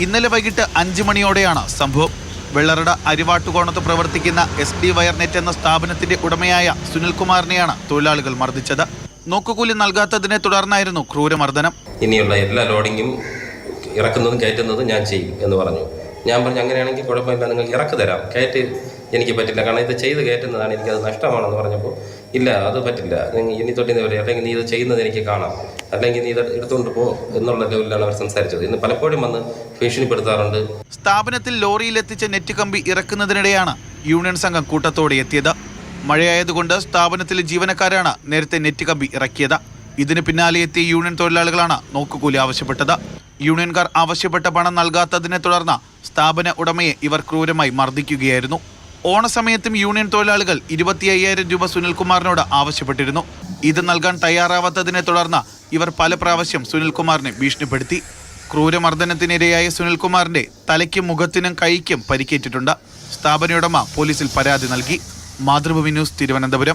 ഇന്നലെ വൈകിട്ട് 5 മണിയോടെയാണ് സംഭവം. വെള്ളറട അരിവാട്ടുകോണത്ത് പ്രവർത്തിക്കുന്ന SD വയർനെറ്റ് എന്ന സ്ഥാപനത്തിന്റെ ഉടമയായ സുനിൽകുമാറിനെയാണ് തൊഴിലാളികൾ മർദ്ദിച്ചത്. നോക്കുകൂലി നൽകാത്തതിനെ തുടർന്നായിരുന്നു ക്രൂരമർദ്ദനം. ഇനിയുള്ള എല്ലാ ലോഡിങ്ങും ഇറക്കുന്നതും കയറ്റുന്നതും ഞാൻ ചെയ്യും എന്ന് പറഞ്ഞു. ഞാൻ പറഞ്ഞു, അങ്ങനെയാണെങ്കിൽ കുഴപ്പമില്ല, നിങ്ങൾക്ക് ഇറക്കി തരാം, കയറ്റ് എനിക്ക് പറ്റില്ല, കാരണം ഇത് ചെയ്ത് കയറ്റുന്നതാണ്, എനിക്കത് നഷ്ടമാണെന്ന് പറഞ്ഞപ്പോൾ ഇല്ല, അത് പറ്റില്ല, ഇനി തൊട്ടിന്ന് വരെ, അല്ലെങ്കിൽ നീ ഇത് ചെയ്യുന്നത് എനിക്ക് കാണാം, അല്ലെങ്കിൽ നീ ഇത് എടുത്തുകൊണ്ട് പോ എന്നുള്ള ലെവലിലാണ് അവർ സംസാരിച്ചത്. ഇന്ന് പലപ്പോഴും വന്ന് ഭീഷണിപ്പെടുത്താറുണ്ട്. സ്ഥാപനത്തിൽ ലോറിയിലെത്തിച്ച നെറ്റ് കമ്പി ഇറക്കുന്നതിനിടെയാണ് യൂണിയൻ സംഘം കൂട്ടത്തോടെ എത്തിയത്. മഴയായതുകൊണ്ട് സ്ഥാപനത്തിലെ ജീവനക്കാരാണ് നേരത്തെ നെറ്റ് കമ്പി ഇറക്കിയത്. ഇതിന് പിന്നാലെ എത്തിയ യൂണിയൻ തൊഴിലാളികളാണ് നോക്കുകൂലി ആവശ്യപ്പെട്ടത്. യൂണിയൻകാർ ആവശ്യപ്പെട്ട പണം നൽകാത്തതിനെ തുടർന്ന് സ്ഥാപന ഉടമയെ ഇവർ ക്രൂരമായി മർദ്ദിക്കുകയായിരുന്നു. ഓണസമയത്തും യൂണിയൻ തൊഴിലാളികൾ 25,000 രൂപ സുനിൽകുമാറിനോട് ആവശ്യപ്പെട്ടിരുന്നു. ഇത് നൽകാൻ തയ്യാറാവാത്തതിനെ തുടർന്ന് ഇവർ പല പ്രാവശ്യം സുനിൽകുമാറിനെ ഭീഷണിപ്പെടുത്തി. ക്രൂരമർദ്ദനത്തിനിരയായ സുനിൽകുമാറിന്റെ തലയ്ക്കും മുഖത്തിനും കൈക്കും പരിക്കേറ്റിട്ടുണ്ട്. സ്ഥാപന ഉടമ പോലീസിൽ പരാതി നൽകി. മാതൃഭൂമി ന്യൂസ്, തിരുവനന്തപുരം.